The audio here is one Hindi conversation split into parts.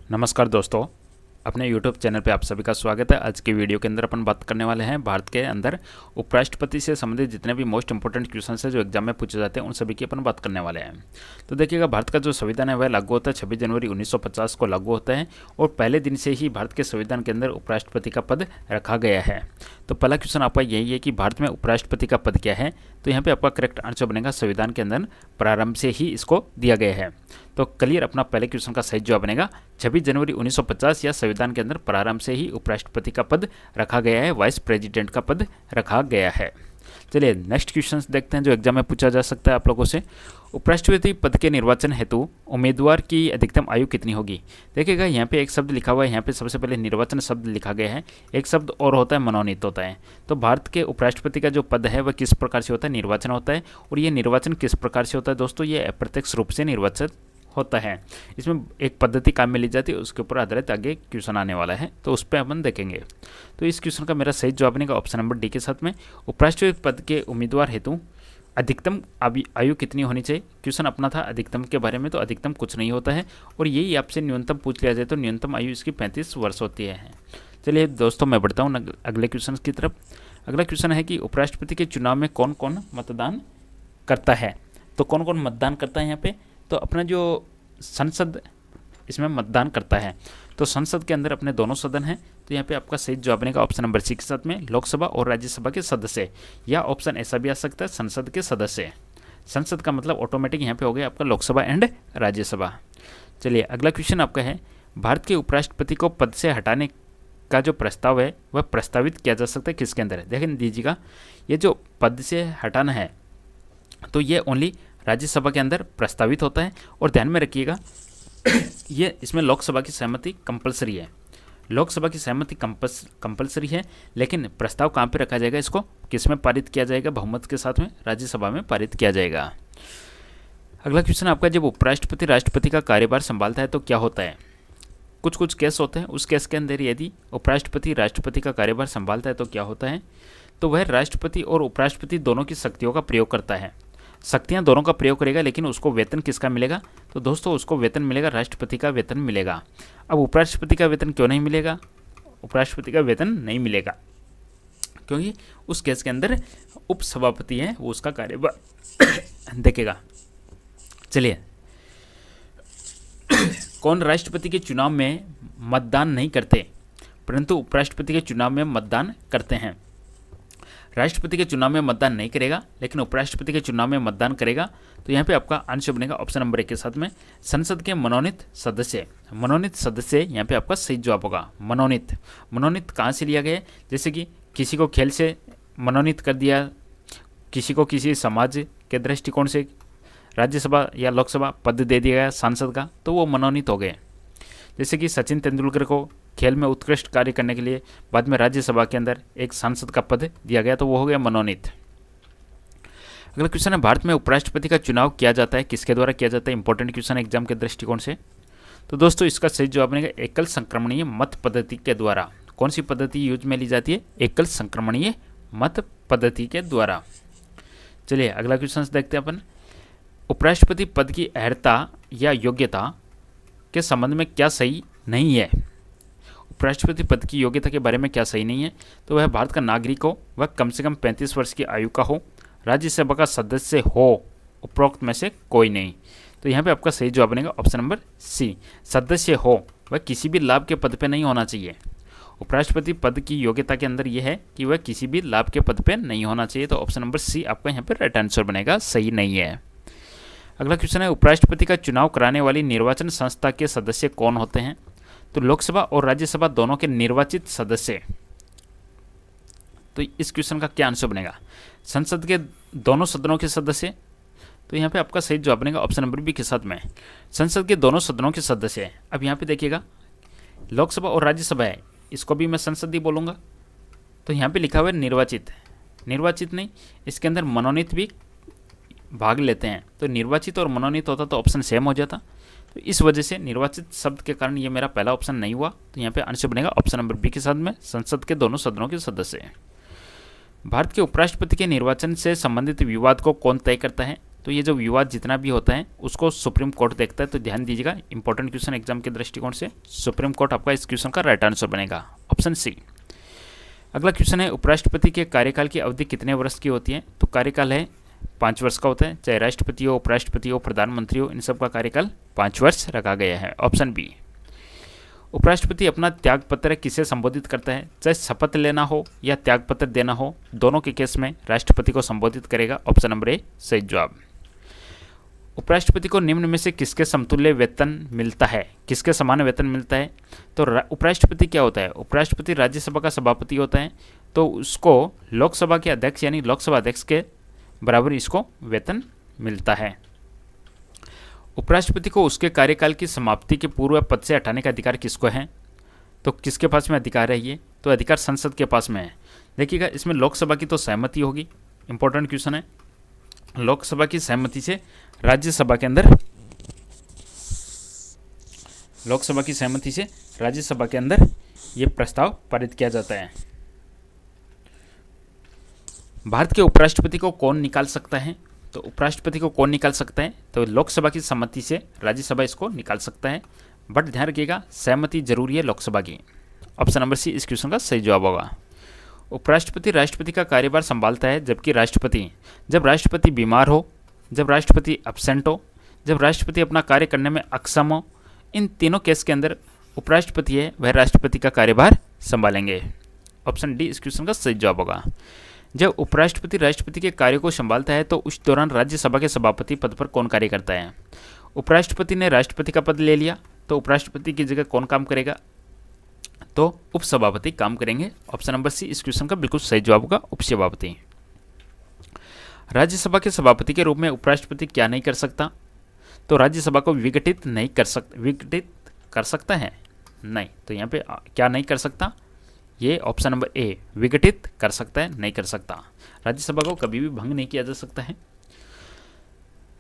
नमस्कार दोस्तों, अपने YouTube चैनल पे आप सभी का स्वागत है। आज की वीडियो के अंदर अपन बात करने वाले हैं भारत के अंदर उपराष्ट्रपति से संबंधित जितने भी मोस्ट इंपोर्टेंट क्वेश्चन है जो एग्जाम में पूछे जाते हैं उन सभी की अपन बात करने वाले हैं। तो देखिएगा, भारत का जो संविधान है वह लागू होता है 26 जनवरी 1950 को लागू होता है और पहले दिन से ही भारत के संविधान के अंदर उपराष्ट्रपति का पद रखा गया है। तो पहला क्वेश्चन आपका यही है कि भारत में उपराष्ट्रपति का पद क्या है। तो यहाँ पे आपका करेक्ट आंसर बनेगा संविधान के अंदर प्रारंभ से ही इसको दिया गया है। तो क्लियर, अपना पहले क्वेश्चन का सही जवाब बनेगा 26 जनवरी 1950 या संविधान के अंदर प्रारंभ से ही उपराष्ट्रपति का पद रखा गया है, वाइस प्रेसिडेंट का पद रखा गया है। चलिए नेक्स्ट क्वेश्चन देखते हैं जो एग्जाम में पूछा जा सकता है आप लोगों से। उपराष्ट्रपति पद के निर्वाचन हेतु उम्मीदवार की अधिकतम आयु कितनी होगी। देखिएगा, यहाँ पे एक शब्द लिखा हुआ है, यहाँ पे सबसे पहले निर्वाचन शब्द लिखा गया है, एक शब्द और होता है मनोनीत होता है। तो भारत के उपराष्ट्रपति का जो पद है वह किस प्रकार से होता है, निर्वाचन होता है। और ये निर्वाचन किस प्रकार से होता है दोस्तों, ये अप्रत्यक्ष रूप से निर्वाचन होता है। इसमें एक पद्धति काम में ली जाती है, उसके ऊपर आधारित आगे क्वेश्चन आने वाला है, तो उस पर अपन देखेंगे। तो इस क्वेश्चन का मेरा सही जवाब बनेगा ऑप्शन नंबर डी के साथ में। उपराष्ट्रपति पद के उम्मीदवार हेतु अधिकतम आयु कितनी होनी चाहिए। क्वेश्चन अपना था अधिकतम के बारे में, तो अधिकतम कुछ नहीं होता है और यही आपसे न्यूनतम पूछ लिया जाए तो न्यूनतम आयु इसकी 35 वर्ष होती है। चलिए दोस्तों, मैं बढ़ता हूँ अगले क्वेश्चन की तरफ। अगला क्वेश्चन है कि उपराष्ट्रपति के चुनाव में कौन कौन मतदान करता है। तो कौन कौन मतदान करता है यहाँ पे, तो अपना जो संसद इसमें मतदान करता है। तो संसद के अंदर अपने दोनों सदन हैं, तो यहाँ पे आपका सही जवाब बनेगा ऑप्शन नंबर सी के साथ में लोकसभा और राज्यसभा के सदस्य, या ऑप्शन ऐसा भी आ सकता है संसद के सदस्य। संसद का मतलब ऑटोमेटिक यहाँ पे हो गया आपका लोकसभा एंड राज्यसभा। चलिए अगला क्वेश्चन आपका है, भारत के उपराष्ट्रपति को पद से हटाने का जो प्रस्ताव है वह प्रस्तावित किया जा सकता है किसके अंदर है। देखें दीजिएगा, ये जो पद से हटाना है तो ये ओनली राज्यसभा के अंदर प्रस्तावित होता है। और ध्यान में रखिएगा ये इसमें लोकसभा की सहमति कंपलसरी है, लोकसभा की सहमति कंपलसरी है, लेकिन प्रस्ताव कहाँ पे रखा जाएगा, इसको किस में पारित किया जाएगा, बहुमत के साथ में राज्यसभा में पारित किया जाएगा। अगला क्वेश्चन आपका, जब उपराष्ट्रपति राष्ट्रपति का कार्यभार संभालता है तो क्या होता है। कुछ कुछ केस होते हैं, उस केस के अंदर यदि उपराष्ट्रपति राष्ट्रपति का कार्यभार संभालता है तो क्या होता है, तो वह राष्ट्रपति और उपराष्ट्रपति दोनों की शक्तियों का प्रयोग करता है। शक्तियां दोनों का प्रयोग करेगा, लेकिन उसको वेतन किसका मिलेगा, तो दोस्तों उसको वेतन मिलेगा राष्ट्रपति का वेतन मिलेगा। अब उपराष्ट्रपति का वेतन क्यों नहीं मिलेगा, उपराष्ट्रपति का वेतन नहीं मिलेगा क्योंकि उस केस के अंदर उपसभापति है, वो उसका कार्यभार देखेगा। चलिए, कौन राष्ट्रपति के चुनाव में मतदान नहीं करते परंतु उपराष्ट्रपति के चुनाव में मतदान करते हैं। राष्ट्रपति के चुनाव में मतदान नहीं करेगा लेकिन उपराष्ट्रपति के चुनाव में मतदान करेगा। तो यहाँ पे आपका आंसर बनेगा ऑप्शन नंबर 1 के साथ में संसद के मनोनीत सदस्य। मनोनीत सदस्य यहाँ पे आपका सही जवाब होगा। मनोनीत कहाँ से लिया गया है, जैसे कि किसी को खेल से मनोनीत कर दिया, किसी को किसी समाज के दृष्टिकोण से राज्यसभा या लोकसभा पद दे दिया गया सांसद का, तो वो मनोनीत हो गए। जैसे कि सचिन तेंदुलकर को खेल में उत्कृष्ट कार्य करने के लिए बाद में राज्यसभा के अंदर एक सांसद का पद दिया गया, तो वो हो गया मनोनीत। अगला क्वेश्चन है, भारत में उपराष्ट्रपति का चुनाव किया जाता है किसके द्वारा किया जाता है। इंपॉर्टेंट क्वेश्चन है एग्जाम के दृष्टिकोण से। तो दोस्तों इसका सही जवाब बनेगा एकल संक्रमणीय मत पद्धति के द्वारा। कौन सी पद्धति यूज में ली जाती है, एकल संक्रमणीय मत पद्धति के द्वारा। चलिए अगला क्वेश्चन देखते हैं अपन। उपराष्ट्रपति पद की अर्हता या योग्यता के संबंध में क्या सही नहीं है। उपराष्ट्रपति पद की योग्यता के बारे में क्या सही नहीं है, तो वह भारत का नागरिक हो, वह कम से कम 35 वर्ष की आयु का हो, राज्यसभा का सदस्य हो, उपरोक्त में से कोई नहीं। तो यहाँ पे आपका सही जवाब बनेगा ऑप्शन नंबर सी, सदस्य हो, वह किसी भी लाभ के पद पे नहीं होना चाहिए। उपराष्ट्रपति पद की योग्यता के अंदर यह है कि वह किसी भी लाभ के पद पे नहीं होना चाहिए। तो ऑप्शन नंबर सी आपका यहाँ पर राइट आंसर बनेगा, सही नहीं है। अगला क्वेश्चन है, उपराष्ट्रपति का चुनाव कराने वाली निर्वाचन संस्था के सदस्य कौन होते हैं। तो लोकसभा और राज्यसभा दोनों के निर्वाचित सदस्य। तो इस क्वेश्चन का क्या आंसर बनेगा, संसद के दोनों सदनों के सदस्य। तो यहाँ पे आपका सही जवाब बनेगा ऑप्शन नंबर बी के साथ में संसद के दोनों सदनों के सदस्य। अब यहाँ पे देखिएगा, लोकसभा और राज्यसभा है, इसको भी मैं संसद ही बोलूँगा। तो यहाँ पे लिखा हुआ है निर्वाचित, निर्वाचित नहीं, इसके अंदर मनोनीत भी भाग लेते हैं। तो निर्वाचित और मनोनीत होता तो ऑप्शन सेम हो जाता। तो इस वजह से निर्वाचित शब्द के कारण ये मेरा पहला ऑप्शन नहीं हुआ। तो यहाँ पे आंसर बनेगा ऑप्शन नंबर बी के साथ में संसद के दोनों सदनों के सदस्य। भारत के उपराष्ट्रपति के निर्वाचन से संबंधित विवाद को कौन तय करता है। तो ये जो विवाद जितना भी होता है उसको सुप्रीम कोर्ट देखता है। तो ध्यान दीजिएगा, इंपॉर्टेंट क्वेश्चन एग्जाम के दृष्टिकोण से सुप्रीम कोर्ट आपका इस क्वेश्चन का राइट आंसर बनेगा, ऑप्शन सी। अगला क्वेश्चन है, उपराष्ट्रपति के कार्यकाल की अवधि कितने वर्ष की होती है? तो कार्यकाल है 5 वर्ष का होता है, चाहे राष्ट्रपति हो, उपराष्ट्रपति हो, प्रधानमंत्री हो, इन सब का कार्यकाल 5 वर्ष रखा गया है, ऑप्शन बी। उपराष्ट्रपति अपना त्यागपत्र किसे संबोधित करता है? चाहे शपथ लेना हो या त्यागपत्र देना हो, दोनों के केस में राष्ट्रपति को संबोधित करेगा, ऑप्शन नंबर ए सही जवाब। उपराष्ट्रपति को निम्न में से किसके समतुल्य वेतन मिलता है? किसके समान वेतन मिलता है? तो उपराष्ट्रपति क्या होता है? उपराष्ट्रपति राज्यसभा का सभापति होता है, तो उसको लोकसभा के अध्यक्ष यानी लोकसभा अध्यक्ष के बराबर इसको वेतन मिलता है। उपराष्ट्रपति को उसके कार्यकाल की समाप्ति के पूर्व पद से हटाने का अधिकार किसको है? तो किसके पास में अधिकार है ये? तो अधिकार संसद के पास में है। देखिएगा, इसमें लोकसभा की तो सहमति होगी, इंपॉर्टेंट क्वेश्चन है। लोकसभा की सहमति से राज्यसभा के अंदर ये प्रस्ताव पारित किया जाता है। भारत के उपराष्ट्रपति को कौन निकाल सकता है? तो उपराष्ट्रपति को कौन निकाल सकता है? तो लोकसभा की सहमति से राज्यसभा इसको निकाल सकता है, बट ध्यान रखिएगा सहमति जरूरी है लोकसभा की, ऑप्शन नंबर सी इस क्वेश्चन का सही जवाब होगा। उपराष्ट्रपति राष्ट्रपति का कार्यभार संभालता है, जबकि जब राष्ट्रपति बीमार हो, जब राष्ट्रपति एब्सेंट हो, जब राष्ट्रपति अपना कार्य करने में अक्षम हो, इन तीनों केस के अंदर उपराष्ट्रपति है वह राष्ट्रपति का कार्यभार संभालेंगे, ऑप्शन डी इस क्वेश्चन का सही जवाब होगा। जब उपराष्ट्रपति राष्ट्रपति के कार्य को संभालता है तो उस दौरान राज्यसभा के सभापति पद पर कौन कार्य करता है? उपराष्ट्रपति ने राष्ट्रपति का पद ले लिया तो उपराष्ट्रपति की जगह कौन काम करेगा? तो उपसभापति काम करेंगे, ऑप्शन नंबर सी इस क्वेश्चन का बिल्कुल सही जवाब होगा, उपसभापति। राज्यसभा के सभापति के रूप में उपराष्ट्रपति क्या नहीं कर सकता? तो राज्यसभा को विघटित कर सकता है? नहीं, तो यहाँ पे क्या नहीं कर सकता? ये ऑप्शन नंबर ए विघटित कर सकता है, नहीं कर सकता। राज्यसभा को कभी भी भंग नहीं किया जा सकता है,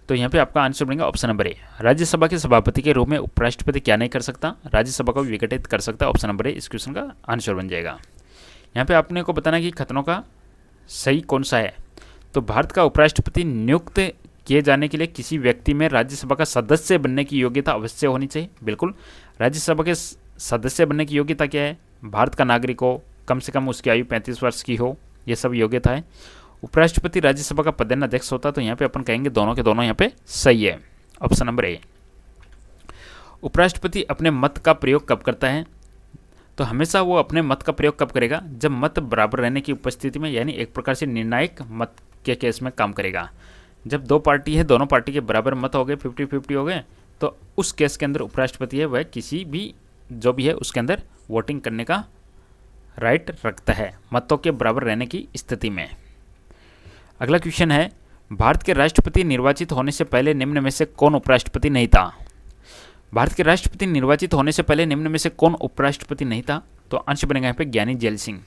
तो यहाँ पे आपका आंसर बनेगा ऑप्शन नंबर ए। राज्यसभा के सभापति के रूप में उपराष्ट्रपति क्या नहीं कर सकता? राज्यसभा को विघटित कर सकता है, ऑप्शन नंबर ए इस क्वेश्चन का आंसर बन जाएगा। यहाँ पे आपने को बताना कि कथनों का सही कौन सा है। तो भारत का उपराष्ट्रपति नियुक्त किए जाने के लिए किसी व्यक्ति में राज्यसभा का सदस्य बनने की योग्यता अवश्य होनी चाहिए। बिल्कुल, राज्यसभा के सदस्य बनने की योग्यता क्या है? भारत का नागरिक हो, कम से कम उसकी आयु 35 वर्ष की हो, ये सब योग्यता है। उपराष्ट्रपति राज्यसभा का पदेन अध्यक्ष होता है, तो यहाँ पे अपन कहेंगे दोनों के दोनों यहाँ पे सही है, ऑप्शन नंबर ए। उपराष्ट्रपति अपने मत का प्रयोग कब करता है? तो हमेशा वो अपने मत का प्रयोग कब करेगा? जब मत बराबर रहने की उपस्थिति में, यानी एक प्रकार से निर्णायक मत के केस में काम करेगा। जब दो पार्टी है, दोनों पार्टी के बराबर मत हो गए, 50-50 हो गए, तो उस केस के अंदर उपराष्ट्रपति है वह किसी भी जो भी है उसके अंदर वोटिंग करने का राइट रखता है, मतों के बराबर रहने की स्थिति में। अगला क्वेश्चन है, भारत के राष्ट्रपति निर्वाचित होने से पहले निम्न में से कौन उपराष्ट्रपति नहीं था? भारत के राष्ट्रपति निर्वाचित होने से पहले निम्न में से कौन उपराष्ट्रपति नहीं था? तो आंसर बनेगा यहाँ पे ज्ञानी जैल सिंह।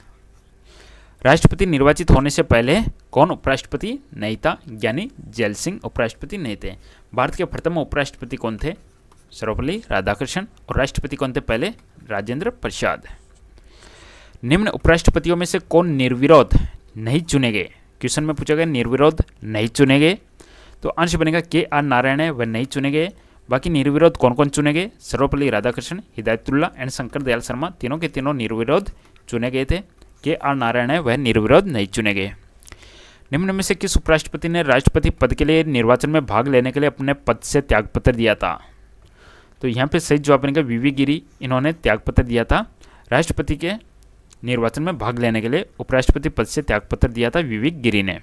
राष्ट्रपति निर्वाचित होने से पहले कौन उपराष्ट्रपति नहीं था? ज्ञानी जैल सिंह उपराष्ट्रपति नहीं थे। भारत के प्रथम उपराष्ट्रपति कौन थे? सर्वपल्ली राधाकृष्णन। और राष्ट्रपति कौन थे पहले? राजेंद्र प्रसाद। निम्न उपराष्ट्रपतियों में से कौन निर्विरोध नहीं चुने गए? क्वेश्चन में पूछा गया निर्विरोध नहीं चुने गए, तो आंसर बनेगा के.आर. नारायण है वह नहीं चुने गए। बाकी निर्विरोध कौन कौन चुने गए? सर्वपल्ली राधाकृष्णन, हिदायतुल्ला एंड शंकर दयाल शर्मा, तीनों के तीनों निर्विरोध चुने गए थे। के.आर. नारायण है वह निर्विरोध नहीं चुने गए। निम्न में से किस उपराष्ट्रपति ने राष्ट्रपति पद के लिए निर्वाचन में भाग लेने के लिए अपने पद से त्यागपत्र दिया था? तो यहाँ पे सही जवाब बनेगा वी.वी. गिरी, इन्होंने त्यागपत्र दिया था। राष्ट्रपति के निर्वाचन में भाग लेने के लिए उपराष्ट्रपति पद से त्यागपत्र दिया था वी.वी. गिरी ने।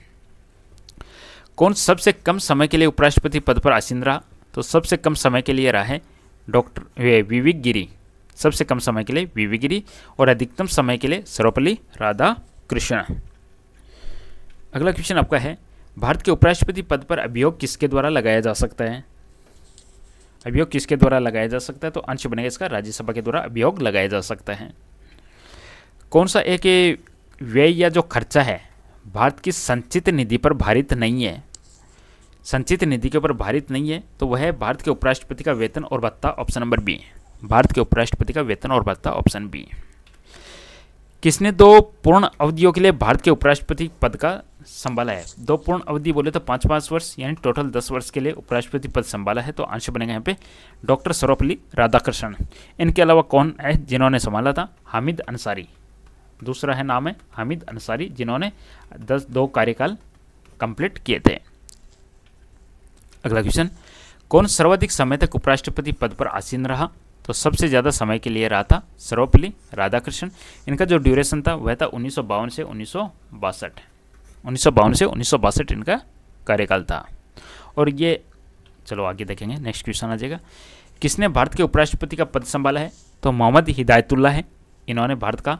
कौन सबसे कम समय के लिए उपराष्ट्रपति पद पर आसीन रहा? तो सबसे कम समय के लिए रहा है डॉक्टर वी.वी. गिरी, सबसे कम समय के लिए वी.वी. गिरी, और अधिकतम समय के लिए सर्वपल्ली राधाकृष्णन। अगला क्वेश्चन आपका है, भारत के उपराष्ट्रपति पद पर अभियोग किसके द्वारा लगाया जा सकता है? अभियोग किसके द्वारा लगाया जा सकता है? तो आंसर बनेगा इसका राज्यसभा के द्वारा अभियोग लगाया जा सकता है। कौन सा एक व्यय या जो खर्चा है भारत की संचित निधि पर भारित नहीं है? संचित निधि के ऊपर भारित नहीं है, तो वह है भारत के उपराष्ट्रपति का वेतन और भत्ता, ऑप्शन नंबर बी। भारत के उपराष्ट्रपति का वेतन और भत्ता, ऑप्शन बी। किसने 2 पूर्ण अवधियों के लिए भारत के उपराष्ट्रपति पद का संभाला है। 2 पूर्ण अवधि बोले तो 5-5 वर्ष यानी टोटल 10 वर्ष के लिए उपराष्ट्रपति पद संभाला है। तो आंसर बनेगा यहाँ पे डॉक्टर सर्वपल्ली राधाकृष्णन। इनके अलावा कौन है जिन्होंने संभाला था? हामिद अंसारी, दूसरा है नाम है हामिद अंसारी, जिन्होंने 2 कार्यकाल कंप्लीट किए थे। अगला क्वेश्चन, कौन सर्वाधिक समय तक उपराष्ट्रपति पद पर आसीन रहा? तो सबसे ज़्यादा समय के लिए रहा था सर्वपल्ली राधाकृष्णन। इनका जो ड्यूरेशन था वह था 1952 से 1962, 1952 से 1962 इनका कार्यकाल था। और ये चलो आगे देखेंगे, नेक्स्ट क्वेश्चन आ जाएगा, किसने भारत के उपराष्ट्रपति का पद संभाला है? तो मोहम्मद हिदायतुल्लाह है, इन्होंने भारत का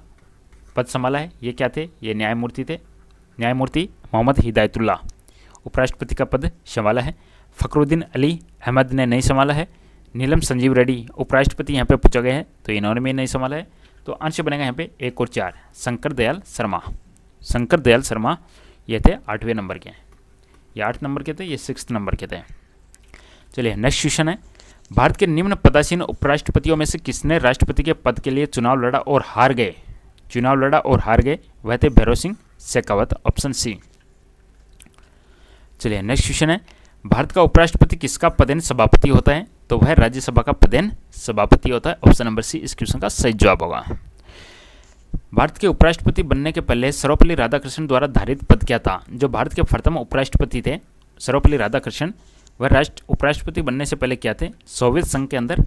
पद संभाला है। ये क्या थे? ये न्यायमूर्ति थे, न्यायमूर्ति मोहम्मद हिदायतुल्लाह उपराष्ट्रपति का पद संभाला है। फखरुद्दीन अली अहमद ने नहीं संभाला है। नीलम संजीव रेड्डी उपराष्ट्रपति यहाँ पे पूछा गया है, तो इन्होंने भी नहीं संभाला है। तो आंसर बनेगा यहाँ पे 1 और 4, शंकर दयाल शर्मा। शंकर दयाल शर्मा ये थे 8वें नंबर के, ये 8 नंबर के थे, ये 6 नंबर के थे। चलिए नेक्स्ट क्वेश्चन है, भारत के निम्न पदासीन उपराष्ट्रपतियों में से किसने राष्ट्रपति के पद के लिए चुनाव लड़ा और हार गए? चुनाव लड़ा और हार गए, वह थे भैरों सिंह शेखावत, ऑप्शन सी। चलिए नेक्स्ट क्वेश्चन है, भारत का उपराष्ट्रपति किसका पदेन सभापति होता है? तो वह राज्यसभा का पदेन सभापति होता है, ऑप्शन नंबर सी इस क्वेश्चन का सही जवाब होगा। भारत के उपराष्ट्रपति बनने के पहले सर्वपल्ली राधाकृष्णन द्वारा धारित पद क्या था? जो भारत के प्रथम उपराष्ट्रपति थे सर्वपल्ली राधाकृष्णन, वह उपराष्ट्रपति बनने से पहले क्या थे? सोवियत संघ के अंदर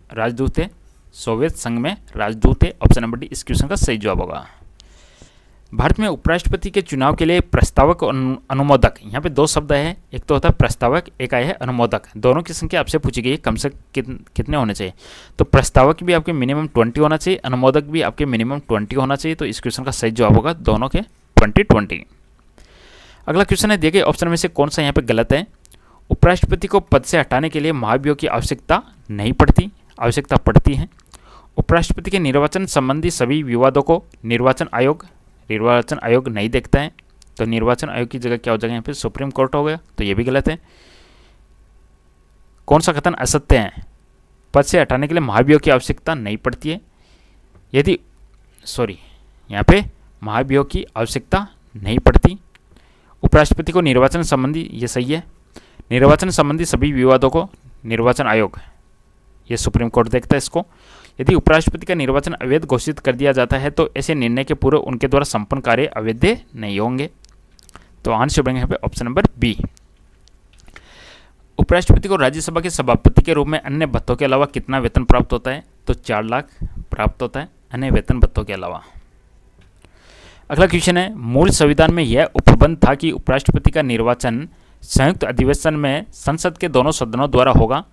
राजदूत थे, सोवियत संघ में राजदूत थे, ऑप्शन नंबर डी इस क्वेश्चन का सही जवाब होगा। भारत में उपराष्ट्रपति के चुनाव के लिए प्रस्तावक और अनुमोदक, यहाँ पे 2 शब्द है, एक तो होता है प्रस्तावक, एक आया है अनुमोदक। दोनों की संख्या आपसे पूछी गई है कम से कितने होने चाहिए? तो प्रस्तावक भी आपके मिनिमम 20 होना चाहिए, अनुमोदक भी आपके मिनिमम 20 होना चाहिए। तो इस क्वेश्चन का सही जवाब होगा दोनों के 20-20। अगला क्वेश्चन है, देखिए ऑप्शन में से कौन सा यहाँ पे गलत है? उपराष्ट्रपति को पद से हटाने के लिए महाभियोग की आवश्यकता नहीं पड़ती, आवश्यकता पड़ती है। उपराष्ट्रपति के निर्वाचन संबंधी सभी विवादों को निर्वाचन आयोग नहीं देखता है, तो निर्वाचन आयोग की जगह क्या हो जाएगा यहाँ पे? सुप्रीम कोर्ट हो गया, तो ये भी गलत है। कौन सा कथन असत्य है? पद से हटाने के लिए महाभियोग की आवश्यकता नहीं पड़ती है, यहाँ पे महाभियोग की आवश्यकता नहीं पड़ती। उपराष्ट्रपति को निर्वाचन संबंधी, ये सही है, निर्वाचन संबंधी सभी विवादों को निर्वाचन आयोग, ये सुप्रीम कोर्ट देखता है इसको। यदि उपराष्ट्रपति का निर्वाचन अवैध घोषित कर दिया जाता है तो ऐसे निर्णय के पूर्व उनके द्वारा संपन्न कार्य अवैध नहीं होंगे। तो आंसर बनेगा यहाँ पे ऑप्शन नंबर बी। उपराष्ट्रपति को राज्यसभा के सभापति के रूप में अन्य भत्तों के अलावा कितना वेतन प्राप्त होता है? तो 4 लाख प्राप्त होता है अन्य वेतन भत्तों के अलावा। अगला क्वेश्चन है, मूल संविधान में यह उपबंध था कि उपराष्ट्रपति का निर्वाचन संयुक्त अधिवेशन में संसद के दोनों सदनों द्वारा होगा।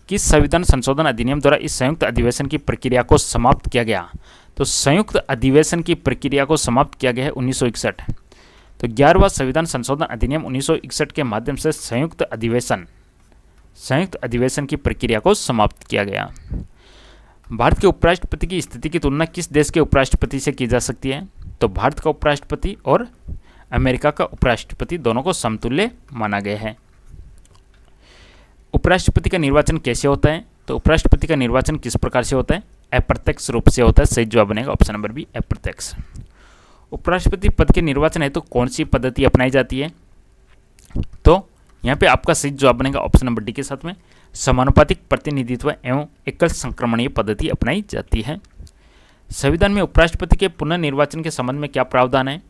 किस संविधान संशोधन अधिनियम द्वारा इस संयुक्त अधिवेशन की प्रक्रिया को समाप्त किया गया? तो संयुक्त अधिवेशन की प्रक्रिया को समाप्त किया गया है 1961। तो 11वां संविधान संशोधन अधिनियम 1961 के माध्यम से संयुक्त अधिवेशन की प्रक्रिया को समाप्त किया गया। भारत के उपराष्ट्रपति की स्थिति की तुलना किस देश के उपराष्ट्रपति से की जा सकती है? तो भारत का उपराष्ट्रपति और अमेरिका का उपराष्ट्रपति दोनों को समतुल्य माना गया है। उपराष्ट्रपति का निर्वाचन कैसे होता है? तो उपराष्ट्रपति का निर्वाचन किस प्रकार से होता है? अप्रत्यक्ष रूप से होता है, सही जवाब बनेगा ऑप्शन नंबर बी अप्रत्यक्ष। उपराष्ट्रपति पद के निर्वाचन है तो कौन सी पद्धति अपनाई जाती है? तो यहाँ पे आपका सही जवाब बनेगा ऑप्शन नंबर डी के साथ में समानुपातिक प्रतिनिधित्व एवं एकल संक्रमणीय पद्धति अपनाई जाती है। संविधान में उपराष्ट्रपति के पुनर्निर्वाचन के संबंध में क्या प्रावधान है?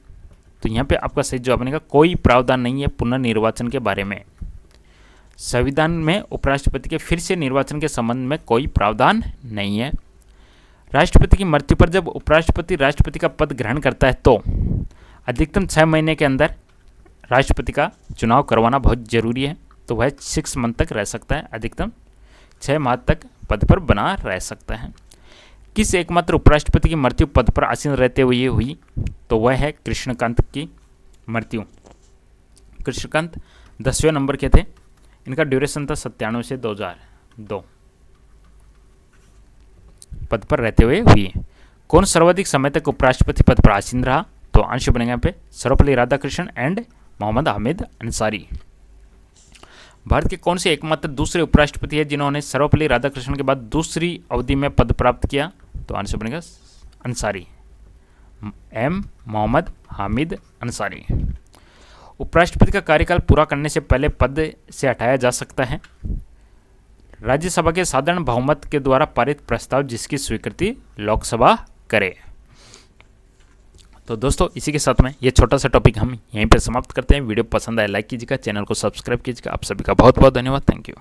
तो यहाँ पे आपका सही जवाब बनेगा कोई प्रावधान नहीं है पुनर्निर्वाचन के बारे में। संविधान में उपराष्ट्रपति के फिर से निर्वाचन के संबंध में कोई प्रावधान नहीं है। राष्ट्रपति की मृत्यु पर जब उपराष्ट्रपति राष्ट्रपति का पद ग्रहण करता है तो अधिकतम 6 महीने के अंदर राष्ट्रपति का चुनाव करवाना बहुत जरूरी है। तो वह 6 मंथ तक रह सकता है, अधिकतम 6 माह तक पद पर बना रह सकता है। किस एकमात्र उपराष्ट्रपति की मृत्यु पद पर आसीन रहते हुए हुई? तो वह है कृष्णकांत की मृत्यु। कृष्णकांत 10वें नंबर के थे, इनका ड्यूरेशन था 97 से 2002 पद पर रहते हुए हुई। कौन सर्वाधिक समय तक उपराष्ट्रपति पद पर आसीन रहा? तो आंसर बनेगा यहाँ पे सर्वपल्ली राधाकृष्णन एंड मोहम्मद हामिद अंसारी। भारत के कौन से एकमात्र दूसरे उपराष्ट्रपति है जिन्होंने सर्वपल्ली राधाकृष्णन के बाद दूसरी अवधि में पद प्राप्त किया? तो आंसर बनेगा अंसारी, एम मोहम्मद हामिद अंसारी। उपराष्ट्रपति का कार्यकाल पूरा करने से पहले पद से हटाया जा सकता है। राज्यसभा के साधारण बहुमत के द्वारा पारित प्रस्ताव जिसकी स्वीकृति लोकसभा करे। तो दोस्तों इसी के साथ में ये छोटा सा टॉपिक हम यहीं पे समाप्त करते हैं। वीडियो पसंद आए लाइक कीजिएगा, चैनल को सब्सक्राइब कीजिएगा। आप सभी का बहुत बहुत धन्यवाद। Thank you.